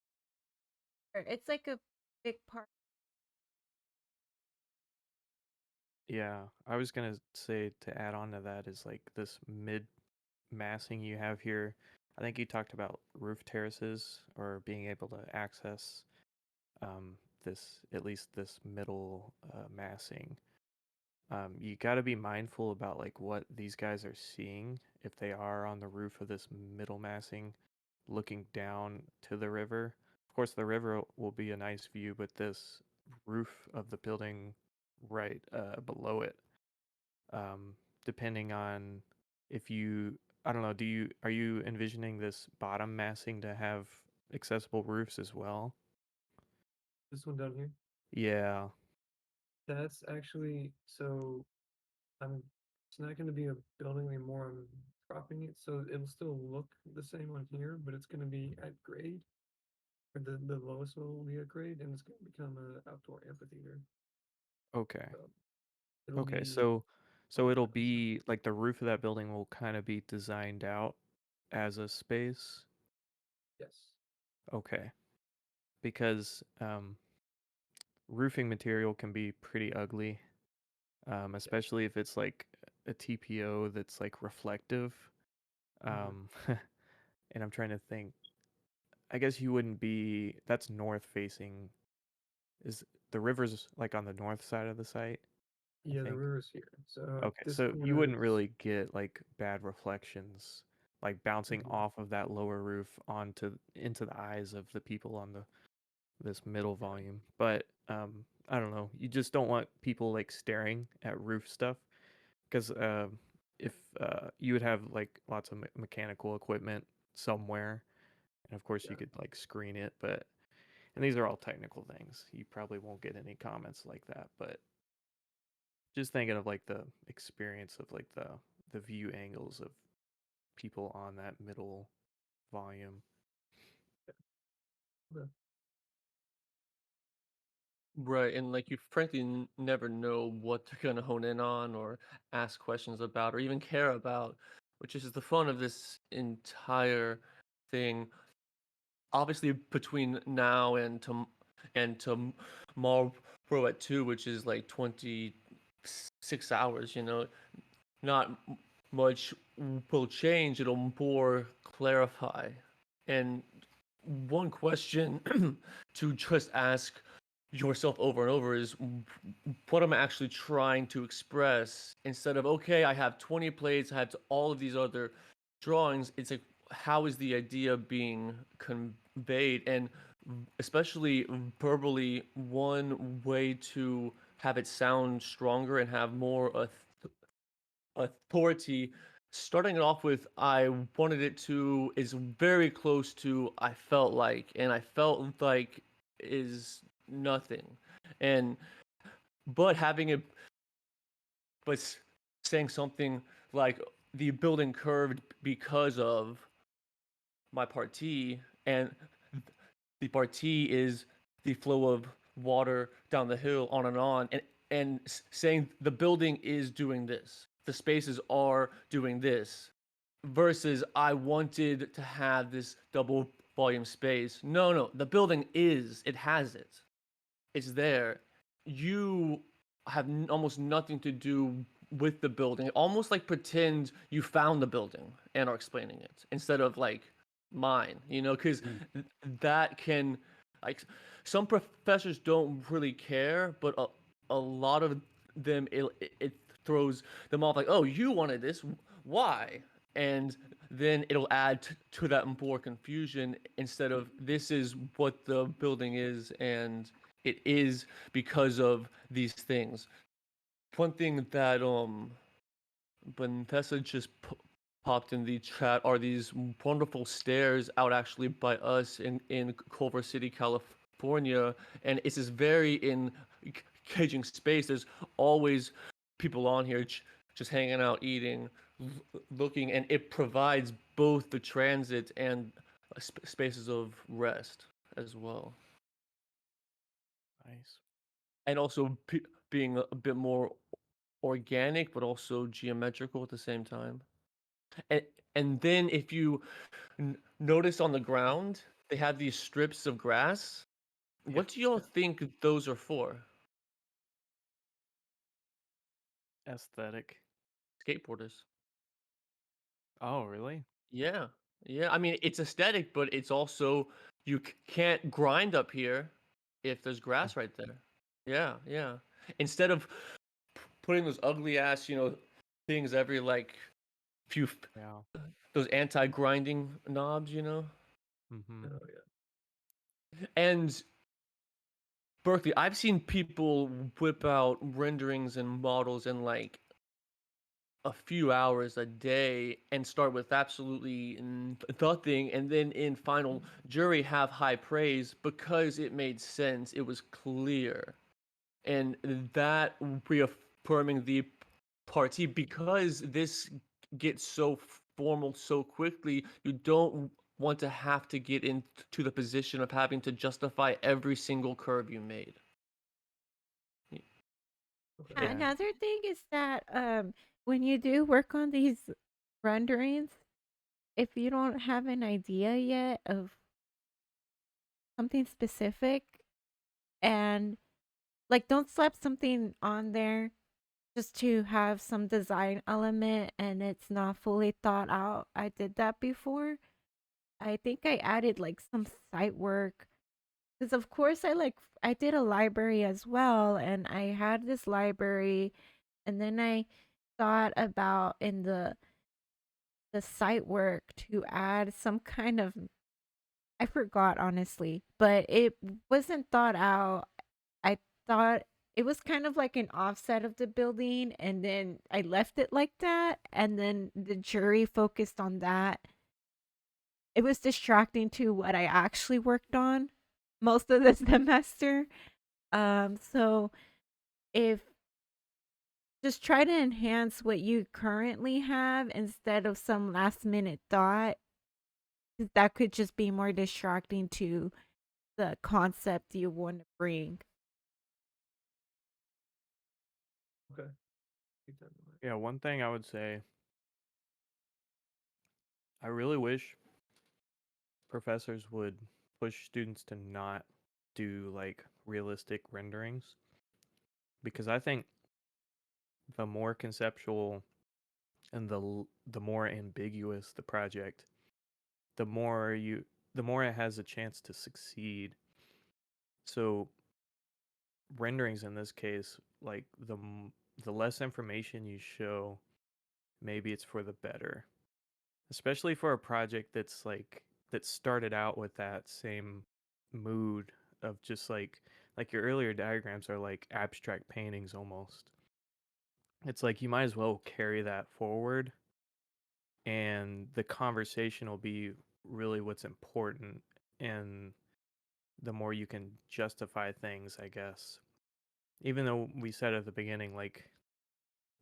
it's like a big part Yeah, I was gonna say to add on to that is like this mid massing you have here. I think you talked about roof terraces or being able to access this at least this middle massing. You got to be mindful about like what these guys are seeing if they are on the roof of this middle massing, looking down to the river. Of course, the river will be a nice view, but this roof of the building right below it, depending on if you, I don't know, are you envisioning this bottom massing to have accessible roofs as well? This one down here. Yeah. That's actually so. It's not going to be a building anymore. I'm dropping it, so it'll still look the same on here, but it's going to be at grade. Or the lowest will be at grade, and it's going to become an outdoor amphitheater. Okay. So it'll Okay. be So it'll outside, so- be like the roof of that building will kind of be designed out as a space. Yes. Okay. Because roofing material can be pretty ugly, especially if it's like a TPO that's like reflective. And I'm trying to think. I guess you wouldn't be. That's north facing. Is the river's like on the north side of the site? Yeah, the think. river's here. So Okay, this so you corner wouldn't is really get like bad reflections, like bouncing Mhm. off of that lower roof onto into the eyes of the people on this middle volume. But I don't know. You just don't want people like staring at roof stuff because if you would have like lots of mechanical equipment somewhere, and of course you could like screen it, but and these are all technical things. You probably won't get any comments like that, but just thinking of like the experience of like the view angles of people on that middle volume. Right, and like you frankly never know what they're gonna hone in on or ask questions about or even care about, which is the fun of this entire thing. Obviously, between now and tomorrow at 2, which is like 26 hours, not much will change. It'll more clarify. And one question to just ask yourself over and over is what am I actually trying to express instead of, okay, I have 20 plates, I have all of these other drawings. It's like, how is the idea being conveyed? And especially verbally, one way to have it sound stronger and have more authority, starting it off with I wanted it to is very close to I felt like, and I felt like is nothing. And but having it but saying something like the building curved because of my party, and the party is the flow of water down the hill on and on, and saying the building is doing this, the spaces are doing this, versus I wanted to have this double volume space. No, the building is, it has it, it's there. You have almost nothing to do with the building. Almost like pretend you found the building and are explaining it instead of like mine, because that can, like, some professors don't really care, but a lot of them, it throws them off like, oh, you wanted this, why? And then it'll add to that more confusion instead of this is what the building is and it is because of these things. One thing that Vanessa just popped in the chat are these wonderful stairs out actually by us in Culver City, California, and it's this very engaging space. There's always people on here just hanging out, eating, looking, and it provides both the transit and spaces of rest as well. Nice. And also being a bit more organic but also geometrical at the same time. And and then if you notice on the ground, they have these strips of grass. What do y'all think those are for? Aesthetic. Skateboarders. Oh, really? Yeah. Yeah. I mean, it's aesthetic, but it's also you can't grind up here if there's grass right there. Yeah, yeah. Instead of putting those ugly ass, things every like few Yeah. those anti-grinding knobs, Mm-hmm. Oh yeah. And Berkeley, I've seen people whip out renderings and models in like a few hours a day and start with absolutely nothing, and then in final jury have high praise because it made sense, it was clear, and that reaffirming the party because this gets so formal so quickly. You don't want to have to get into the position of having to justify every single curve you made. Okay. Yeah. Another thing is that when you do work on these renderings, if you don't have an idea yet of something specific, and like don't slap something on there just to have some design element and it's not fully thought out. I did that before. I think I added like some site work because of course I did a library as well, and I had this library, and then I thought about in the site work to add some kind of, I forgot honestly, but it wasn't thought out. I thought it was kind of like an offset of the building, and then I left it like that, and then the jury focused on that. It was distracting to what I actually worked on most of the semester. So if just try to enhance what you currently have instead of some last minute thought, 'cause that could just be more distracting to the concept you want to bring. Okay. Keep that in mind. Yeah, one thing I would say, I really wish professors would push students to not do like realistic renderings, because I think the more conceptual and the more ambiguous the project, the more it has a chance to succeed. So renderings in this case, like the less information you show, maybe it's for the better. Especially for a project that's like that started out with that same mood of just like your earlier diagrams are like abstract paintings almost. It's like you might as well carry that forward, and the conversation will be really what's important, and the more you can justify things, I guess. Even though we said at the beginning, like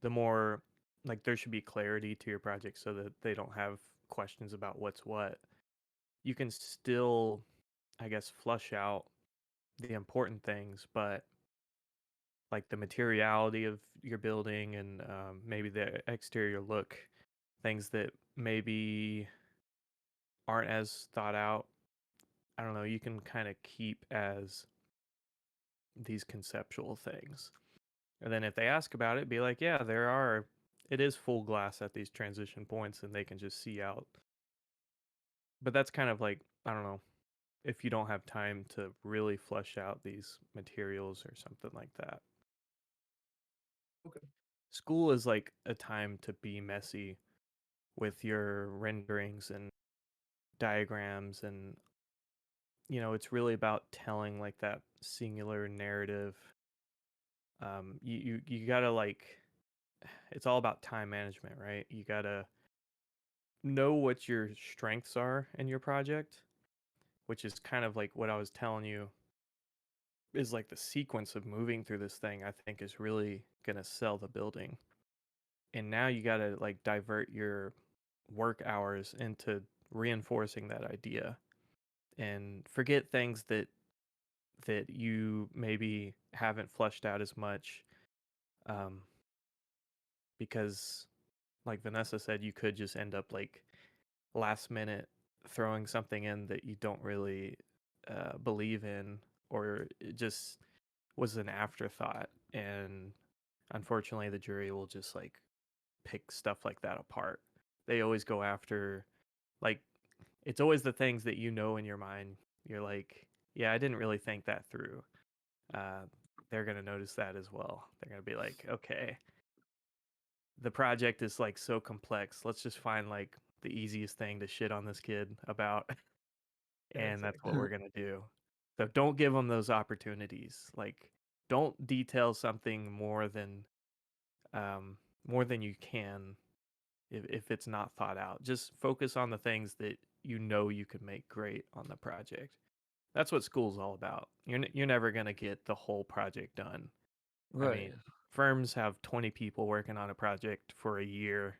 the more like there should be clarity to your project so that they don't have questions about what's what. You can still, I guess, flush out the important things, but like the materiality of your building and maybe the exterior look, things that maybe aren't as thought out. I don't know, you can kind of keep as these conceptual things. And then if they ask about it, be like, yeah, it is full glass at these transition points and they can just see out. But that's kind of like, I don't know, if you don't have time to really flesh out these materials or something like that. Okay. School is like a time to be messy with your renderings and diagrams, and it's really about telling like that singular narrative. You gotta like, it's all about time management, right? You gotta know what your strengths are in your project, which is kind of like what I was telling you is like the sequence of moving through this thing, I think is really gonna sell the building. And now you gotta like divert your work hours into reinforcing that idea and forget things that you maybe haven't fleshed out as much, um, because like Vanessa said, you could just end up like last minute throwing something in that you don't really believe in, or it just was an afterthought, and unfortunately the jury will just like pick stuff like that apart. They always go after, like, it's always the things that in your mind you're like, yeah, I didn't really think that through. uh, they're going to notice that as well. They're going to be like, okay, the project is like so complex, let's just find like the easiest thing to shit on this kid about. Yeah, And that's what exactly. we're going to do. So don't give them those opportunities. Like, don't detail something um, more than you can if it's not thought out. Just focus on the things that you can make great on the project. That's what school's all about. You're never gonna get the whole project done. I Right. mean, firms have 20 people working on a project for a year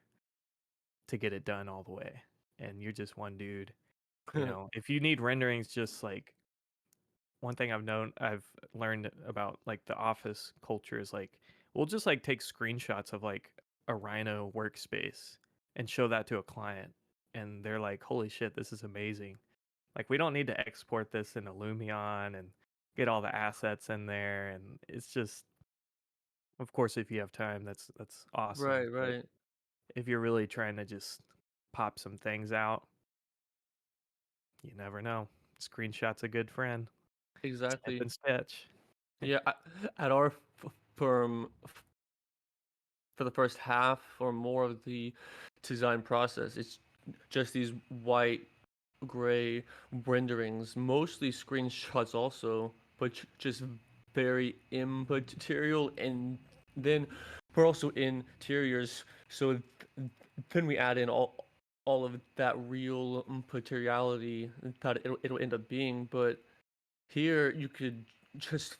to get it done all the way, and you're just one dude. If you need renderings, just like one thing I've learned about like the office culture is like we'll just like take screenshots of like a Rhino workspace and show that to a client, and they're like, "Holy shit, this is amazing!" Like we don't need to export this into Lumion and get all the assets in there, and it's just Of course, if you have time, that's awesome. Right, but right. if you're really trying to just pop some things out, you never know. Screenshot's a good friend. Snip Exactly. and sketch. Yeah, at our firm, for the first half or more of the design process, it's just these white, gray renderings, mostly screenshots also, but just very immaterial. And then we're also interiors, so then we add in all of that real materiality that it'll end up being. But here you could just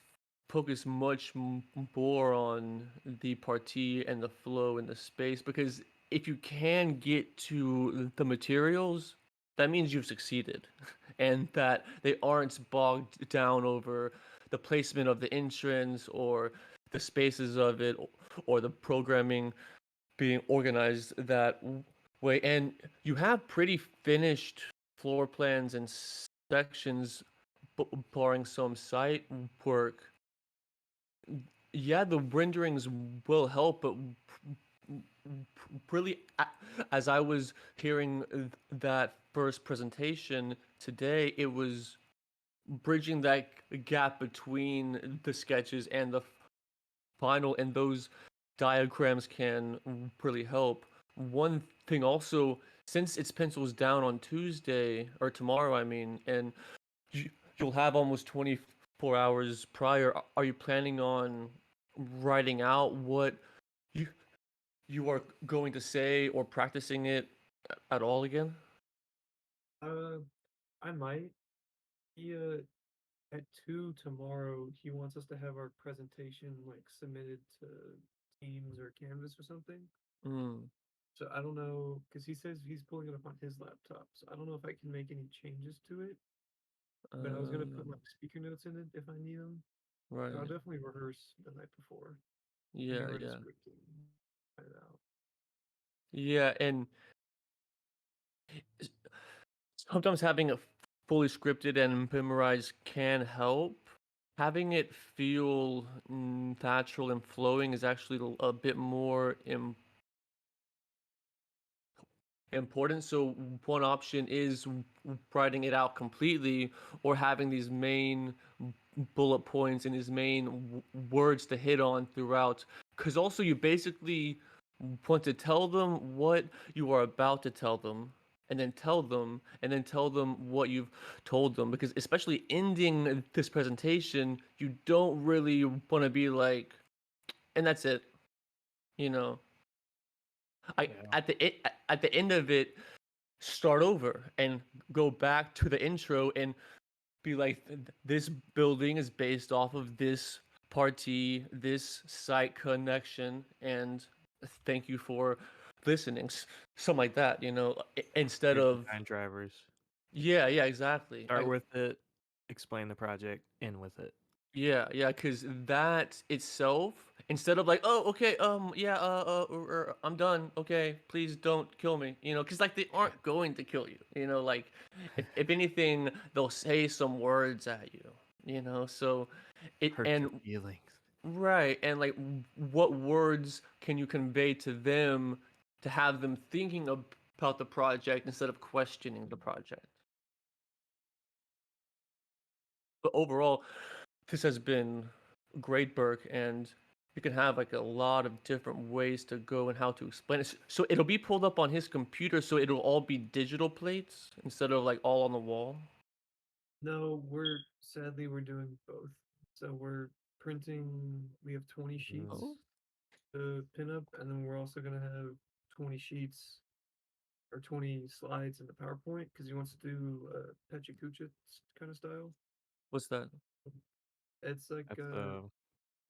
focus much more on the party and the flow and the space, because if you can get to the materials, that means you've succeeded and that they aren't bogged down over the placement of the entrance or the spaces of it, or the programming being organized that way. And you have pretty finished floor plans and sections, barring some site work. Yeah, the renderings will help, but really, as I was hearing that first presentation today, it was bridging that gap between the sketches and the final, and those diagrams can really help. One thing also, since it's pencils down on Tuesday or tomorrow, I mean, and you'll have almost 24 hours prior. Are you planning on writing out what you you are going to say or practicing it at all again? Uh, I might. He at 2 tomorrow, he wants us to have our presentation like submitted to Teams or Canvas or something. Mm, So I don't know, because he says he's pulling it up on his laptop. So I don't know if I can make any changes to it. But I was gonna put my speaker notes in it if I need them. right. But I'll definitely rehearse the night before and Yeah, go over the yeah. script and write it out. Yeah, and s- sometimes having it fully scripted and memorized can help. Having it feel natural and flowing is actually a bit more important. So one option is writing it out completely, or having these main bullet points and these main words to hit on throughout. Because also you basically want to tell them what you are about to tell them, and then tell them, and then tell them what you've told them. Because especially ending this presentation, you don't really want to be like, and that's it, you know. I Yeah. at the end of it, start over and go back to the intro and be like, this building is based off of this party, this site connection, and thank you for listening. Something like that, you know, instead Your of, design drivers. yeah, exactly. Start with it, explain the project, end with it. Yeah, because that itself, instead of like, oh, okay, yeah, I'm done. Okay, please don't kill me. You know, because like they aren't going to kill you. You know, like if anything, they'll say some words at you. You know, so it Hurt and your feelings. right, and like what words can you convey to them to have them thinking about the project instead of questioning the project? But overall, this has been great, Burke, and you can have like a lot of different ways to go and how to explain it. So it'll be pulled up on his computer, so it'll all be digital plates instead of like all on the wall. No, we're doing both. So we're printing, we have 20 sheets Oh, to pin up, and then we're also gonna have 20 sheets or 20 slides in the PowerPoint because he wants to do Pecha Kucha kind of style. what's that? It's like That's the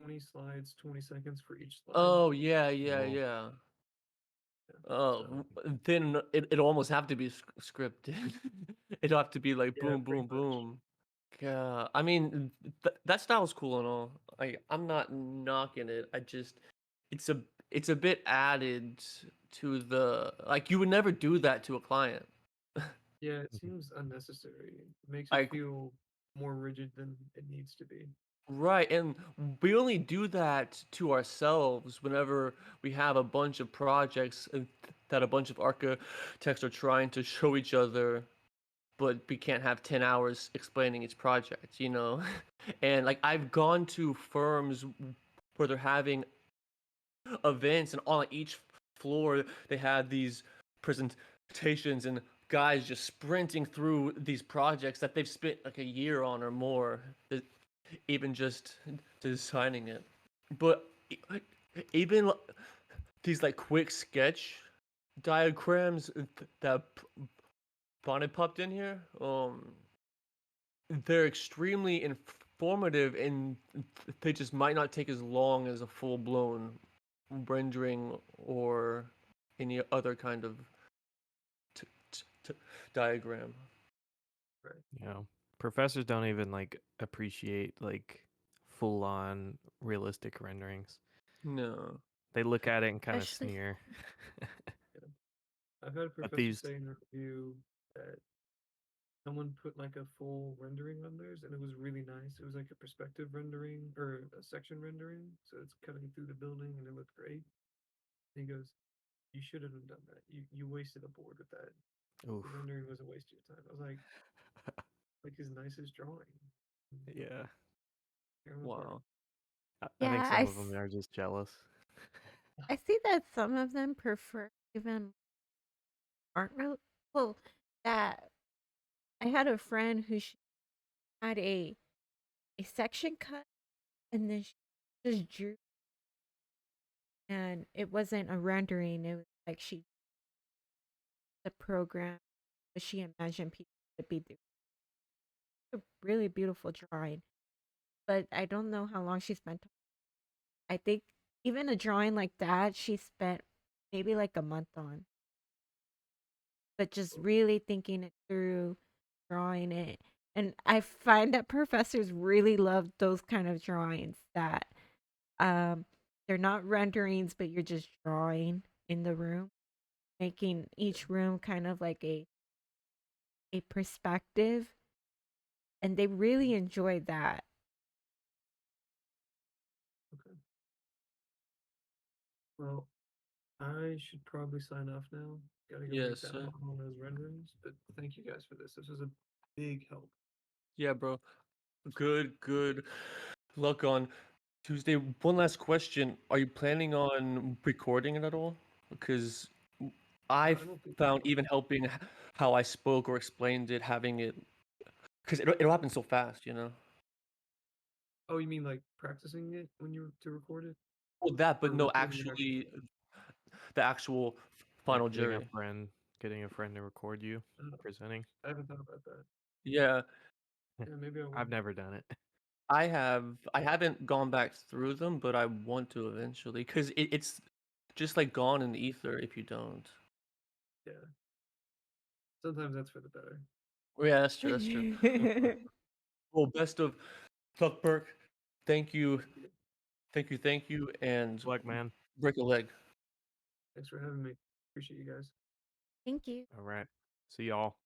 20 slides, 20 seconds for each slide. Oh, yeah. cool. Yeah. Oh, So then it'll almost have to be scripted. It'll have to be like yeah, boom, pretty boom, much. boom. Yeah, I mean that style's cool and all. I'm not knocking it. I just it's a it's a bit added to the, like, you would never do that to a client. Yeah, it seems unnecessary. It makes it Like feel more rigid than it needs to be. Right, and we only do that to ourselves whenever we have a bunch of projects that a bunch of architects are trying to show each other, but we can't have 10 hours explaining each project, you know? And like I've gone to firms where they're having events, and on each floor they had these presentations and guys just sprinting through these projects that they've spent like a year on or more, even just designing it. But even these like quick sketch diagrams that Bonnet popped in here, they're extremely informative, and they just might not take as long as a full-blown rendering or any other kind of t- t- diagram. You know, professors don't even like appreciate like full on realistic renderings. No. They look at it and kind of Especially sneer. I've had a But professor these, say in a review that someone put like a full rendering on theirs and it was really nice. It was like a perspective rendering or a section rendering. So it's cutting through the building and it looked great. And he goes, you shouldn't have done that. You wasted a board with that. oof, The rendering was a waste of your time. I was like his nicest drawing. yeah. Tear 'em apart. Wow. I think yeah, some of them are just jealous. I see that some of them prefer even aren't real. Well, that I had a friend who had a section cut, and then she just drew, and it wasn't a rendering. It was like she the program, but she imagined people to be there. A really beautiful drawing, but I don't know how long she spent. I think even a drawing like that, she spent maybe like a month on, but just really thinking it through, drawing it. And I find that professors really love those kind of drawings that um they're not renderings, but you're just drawing in the room, making each room kind of like a perspective, and they really enjoy that. Okay. Well, I should probably sign off now. Gotta go Yes, make that sir. on those renderings. But thank you guys for this. This was a big help. Yeah, bro. Good luck on Tuesday. One last question. Are you planning on recording it at all? Because I I don't think found even helping how I spoke or explained it, having it, because it'll happen so fast, you know? Oh, you mean like practicing it when you were to record it? Well, that, Or but no, recording it actually? actually, the actual Like final jury. getting a friend to record you presenting. I haven't thought about that. Yeah, Yeah, maybe I will. I've never done it. I haven't gone back through them, but I want to eventually, because it's just like gone in the ether if you don't. Yeah. Sometimes that's for the better. Yeah, that's true. That's true. Well, best of luck, Burke. Thank you, thank you, and Luck, man. break a leg. Thanks for having me. Appreciate you guys. Thank you. All right. See y'all.